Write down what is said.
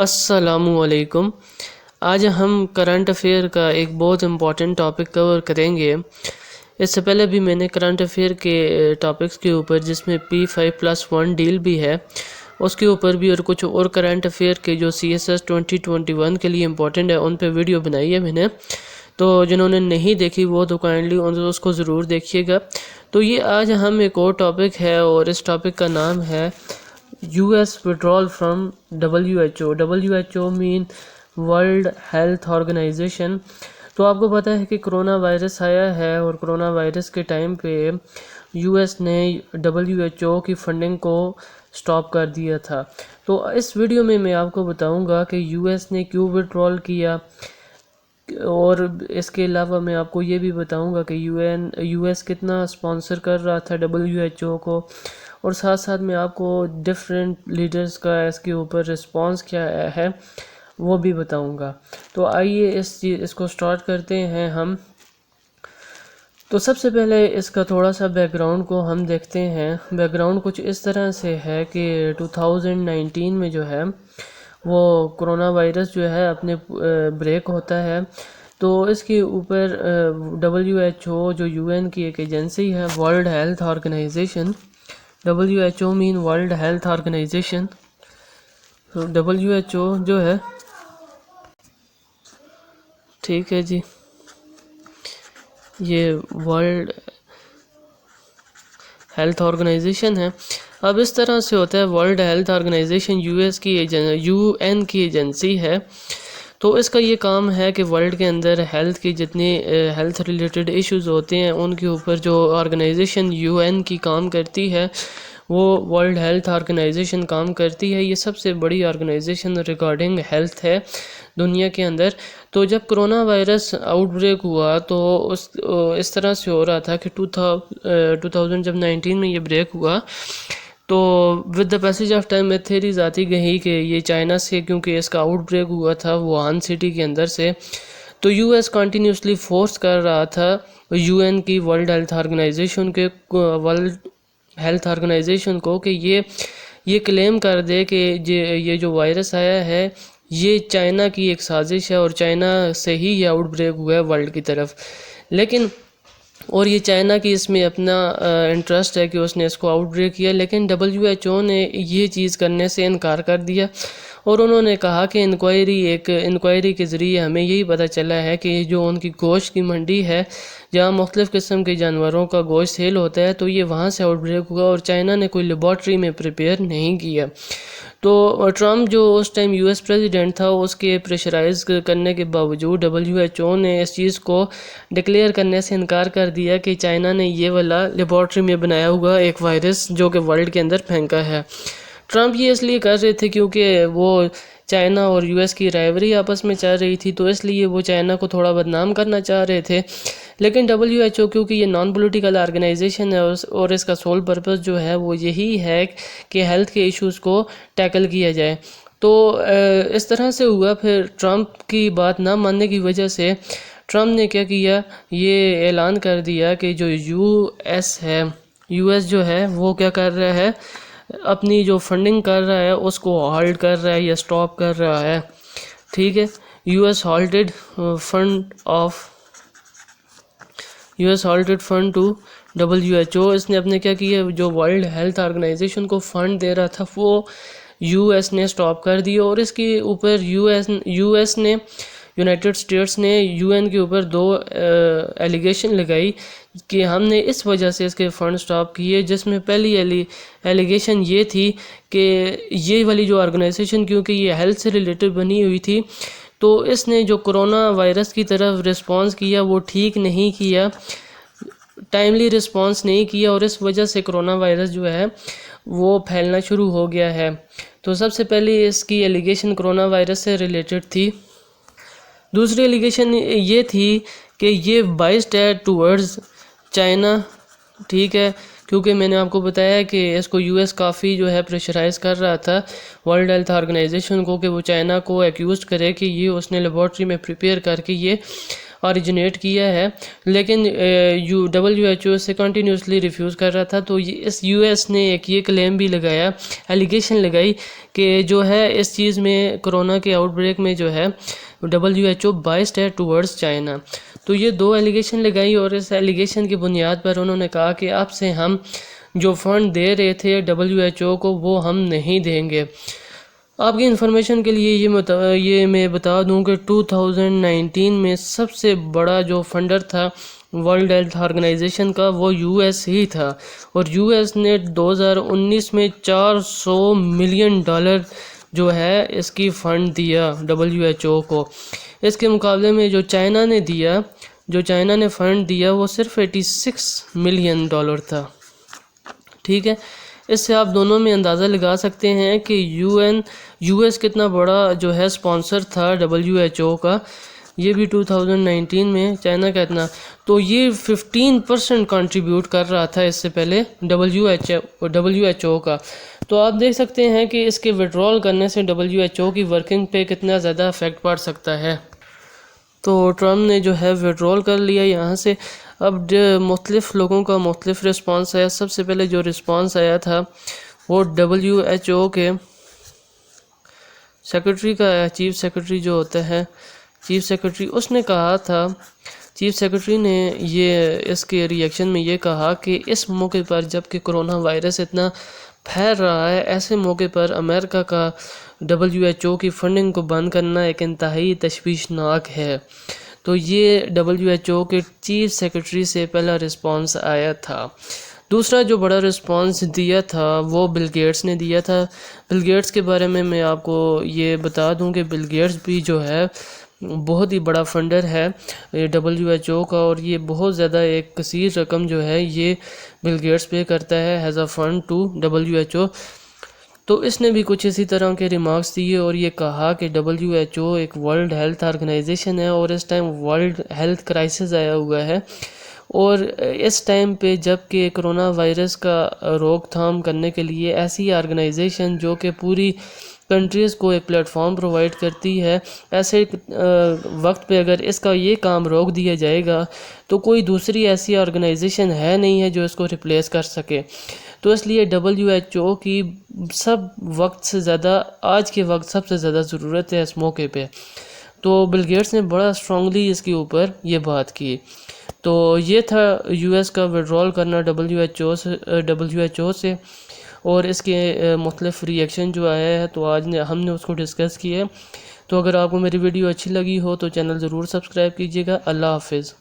السلام علیکم۔ آج ہم کرنٹ افیئر کا ایک بہت امپورٹنٹ ٹاپک کور کریں گے۔ اس سے پہلے بھی میں نے کرنٹ افیئر کے ٹاپکس کے اوپر، جس میں P5+1 ڈیل بھی ہے، اس کے اوپر بھی، اور کچھ اور کرنٹ افیئر کے جو CSS 2021 کے لیے امپورٹنٹ ہے، ان پہ ویڈیو بنائی ہے میں نے۔ تو جنہوں نے نہیں دیکھی وہ تو کائنڈلی اس کو ضرور دیکھیے گا۔ تو یہ آج ہم ایک اور ٹاپک ہے، اور اس ٹاپک کا نام ہے US withdrawal from WHO۔ WHO mean world health organization. تو آپ کو پتہ ہے کہ کرونا وائرس آیا ہے، اور کرونا وائرس کے ٹائم پہ US نے WHO کی فنڈنگ کو سٹاپ کر دیا تھا۔ تو اس ویڈیو میں آپ کو بتاؤں گا کہ US نے کیوں withdrawal کیا، اور اس کے علاوہ میں آپ کو یہ بھی بتاؤں گا کہ US کتنا اسپانسر کر رہا تھا WHO کو، اور ساتھ ساتھ میں آپ کو ڈفرینٹ لیڈرز کا اس کے اوپر رسپانس کیا ہے وہ بھی بتاؤں گا۔ تو آئیے اس کو سٹارٹ کرتے ہیں ہم۔ تو سب سے پہلے اس کا تھوڑا سا بیک گراؤنڈ کو ہم دیکھتے ہیں۔ بیک گراؤنڈ کچھ اس طرح سے ہے کہ 2019 میں جو ہے وہ کرونا وائرس جو ہے اپنے بریک ہوتا ہے، تو اس کے اوپر WHO جو UN کی ایک ایجنسی ہے، world health organization, WHO mean world health organization, WHO جو ہے، ٹھیک ہے جی، یہ ورلڈ ہیلتھ آرگنائزیشن ہے۔ اب اس طرح سے ہوتا ہے، ورلڈ ہیلتھ آرگنائزیشن UN کی ایجنسی ہے، تو اس کا یہ کام ہے کہ ورلڈ کے اندر ہیلتھ کی جتنی ہیلتھ ریلیٹڈ ایشوز ہوتے ہیں ان کے اوپر جو آرگنائزیشن UN کی کام کرتی ہے، وہ ورلڈ ہیلتھ آرگنائزیشن کام کرتی ہے۔ یہ سب سے بڑی آرگنائزیشن ریگارڈنگ ہیلتھ ہے دنیا کے اندر۔ تو جب کرونا وائرس آؤٹ بریک ہوا تو اس طرح سے ہو رہا تھا کہ 2019 میں یہ بریک ہوا، تو with the passage of time میں تھیریز آتی گئی کہ یہ چائنا سے، کیونکہ اس کا آؤٹ بریک ہوا تھا ووہان سٹی کے اندر سے، تو US کنٹینیوسلی فورس کر رہا تھا UN کی ورلڈ ہیلتھ آرگنائزیشن کو کہ یہ کلیم کر دے کہ یہ جو وائرس آیا ہے یہ چائنا کی ایک سازش ہے، اور چائنا سے ہی یہ آؤٹ بریک ہوا ہے ورلڈ کی طرف۔ لیکن اور یہ چائنا کی اس میں اپنا انٹرسٹ ہے کہ اس نے اس کو آؤٹ بریک کیا، لیکن WHO نے یہ چیز کرنے سے انکار کر دیا، اور انہوں نے کہا کہ انکوائری کے ذریعے ہمیں یہی پتہ چلا ہے کہ جو ان کی گوشت کی منڈی ہے جہاں مختلف قسم کے جانوروں کا گوشت سیل ہوتا ہے، تو یہ وہاں سے آؤٹ بریک ہوا، اور چائنا نے کوئی لیبارٹری میں پریپیئر نہیں کیا۔ تو ٹرمپ جو اس ٹائم US پریزیڈنٹ تھا، اس کے پریشرائز کرنے کے باوجود WHO نے اس چیز کو ڈکلیئر کرنے سے انکار کر دیا کہ چائنا نے یہ والا لیبارٹری میں بنایا ہوا ایک وائرس جو کہ ورلڈ کے اندر پھینکا ہے۔ ٹرمپ یہ اس لیے کر رہے تھے کیونکہ وہ چائنا اور US کی رائیوری آپس میں چل رہی تھی، تو اس لیے وہ چائنا کو تھوڑا بدنام کرنا چاہ رہے تھے۔ لیکن WHO کیونکہ یہ نان پولیٹیکل آرگنائزیشن ہے، اور اس کا سول پرپس جو ہے وہ یہی ہے کہ ہیلتھ کے ایشوز کو ٹیکل کیا جائے، تو اس طرح سے ہوا۔ پھر ٹرمپ کی بات نہ ماننے کی وجہ سے ٹرمپ نے کیا کیا، یہ اعلان کر دیا کہ جو US جو ہے وہ کیا کر رہا ہے، اپنی جو فنڈنگ کر رہا ہے اس کو ہالٹ کر رہا ہے یا سٹاپ کر رہا ہے، ٹھیک ہے۔ US halted fund to WHO۔ اس نے اپنے کیا کیا، جو ورلڈ ہیلتھ آرگنائزیشن کو فنڈ دے رہا تھا وہ US نے سٹاپ کر دیا، اور اس کے اوپر US نے، یونائٹڈ اسٹیٹس نے UN کے اوپر 2 ایلیگیشن لگائی کہ ہم نے اس وجہ سے اس کے فنڈ سٹاپ کیے، جس میں پہلی ایلیگیشن یہ تھی کہ یہ والی جو آرگنائزیشن کیونکہ یہ ہیلتھ سے ریلیٹڈ بنی ہوئی تھی، تو اس نے جو کرونا وائرس کی طرف رسپانس کیا وہ ٹھیک نہیں کیا، ٹائملی رسپانس نہیں کیا، اور اس وجہ سے کرونا وائرس جو ہے وہ پھیلنا شروع ہو گیا ہے۔ تو سب سے پہلی اس کی ایلیگیشن کرونا وائرس سے ریلیٹڈ تھی۔ دوسری ایلیگیشن یہ تھی کہ یہ بائسڈ ہے ٹورڈز چائنا، ٹھیک ہے، کیونکہ میں نے آپ کو بتایا کہ اس کو US کافی جو ہے پریشرائز کر رہا تھا ورلڈ ہیلتھ آرگنائزیشن کو کہ وہ چائنا کو ایکیوزڈ کرے کہ یہ اس نے لیبارٹری میں پریپیئر کر کے یہ اوریجنیٹ کیا ہے، لیکن WHO سے کنٹینیوسلی ریفیوز کر رہا تھا۔ تو اس US نے ایک یہ کلیم بھی لگایا، ایلیگیشن لگائی کہ جو ہے اس چیز میں کرونا کے آؤٹ بریک میں جو ہے WHO بائسڈ ہے ٹورڈز چائنا۔ تو یہ دو ایلیگیشن لگائی، اور اس ایلیگیشن کی بنیاد پر انہوں نے کہا کہ اب سے ہم جو فنڈ دے رہے تھے WHO کو وہ ہم نہیں دیں گے۔ آپ کی انفارمیشن کے لیے یہ میں بتا دوں کہ 2019 میں سب سے بڑا جو فنڈر تھا ورلڈ ہیلتھ آرگنائزیشن کا وہ US ہی تھا، اور US نے 2019 میں $400 ملین جو ہے اس کی فنڈ دیا WHO کو۔ اس کے مقابلے میں جو چائنا نے فنڈ دیا وہ صرف $86 ملین تھا۔ ٹھیک ہے، اس سے آپ دونوں میں اندازہ لگا سکتے ہیں کہ US کتنا بڑا جو ہے اسپانسر تھا WHO کا۔ یہ بھی 2019 میں چائنا کا اتنا، تو یہ 15% کنٹریبیوٹ کر رہا تھا اس سے پہلے WHO کا۔ تو آپ دیکھ سکتے ہیں کہ اس کے وڈرول کرنے سے WHO کی ورکنگ پہ کتنا زیادہ افیکٹ پڑ سکتا ہے۔ تو ٹرمپ نے جو ہے وڈرول کر لیا یہاں سے۔ اب مختلف لوگوں کا مختلف رسپانس آیا۔ سب سے پہلے جو رسپانس آیا تھا وہ WHO کے سیکرٹری کا ہے، چیف سیکرٹری جو ہوتا ہے، چیف سیکرٹری، اس نے کہا تھا، چیف سیکرٹری نے اس کے ریئیکشن میں یہ کہا کہ اس موقع پر جب کہ کرونا وائرس اتنا پھیل رہا ہے، ایسے موقع پر امریکہ کا WHO کی فنڈنگ کو بند کرنا ایک انتہائی تشویشناک ہے۔ تو یہ WHO کے چیف سیکرٹری سے پہلا رسپانس آیا تھا۔ دوسرا جو بڑا رسپانس دیا تھا وہ بل گیٹس نے دیا تھا۔ بل گیٹس کے بارے میں آپ کو یہ بتا دوں کہ بل گیٹس بھی جو ہے بہت ہی بڑا فنڈر ہے WHO کا، اور یہ بہت زیادہ ایک کثیر رقم جو ہے یہ بل گیٹس پے کرتا ہے as a fund to WHO۔ تو اس نے بھی کچھ اسی طرح کے ریمارکس دیے اور یہ کہا کہ WHO ایک ورلڈ ہیلتھ آرگنائزیشن ہے، اور اس ٹائم ورلڈ ہیلتھ کرائسس آیا ہوا ہے، اور اس ٹائم پہ جب کہ کرونا وائرس کا روک تھام کرنے کے لیے ایسی آرگنائزیشن جو کہ پوری کنٹریز کو ایک پلیٹ فارم پرووائڈ کرتی ہے، ایسے وقت پہ اگر اس کا یہ کام روک دیا جائے گا تو کوئی دوسری ایسی آرگنائزیشن ہے نہیں ہے جو اس کو ریپلیس کر سکے۔ تو اس لیے WHO کی سب وقت سے زیادہ، آج کے وقت سب سے زیادہ ضرورت ہے اس موقع پہ۔ تو بل گیٹس نے بڑا اسٹرانگلی اس کے اوپر یہ بات کی۔ تو یہ تھا US کا وڈرول کرنا WHO سے، اور اس کے مختلف ریئیکشن جو آیا ہے تو آج ہم نے اس کو ڈسکس کیا ہے۔ تو اگر آپ کو میری ویڈیو اچھی لگی ہو تو چینل ضرور سبسکرائب کیجیے گا۔ اللہ حافظ۔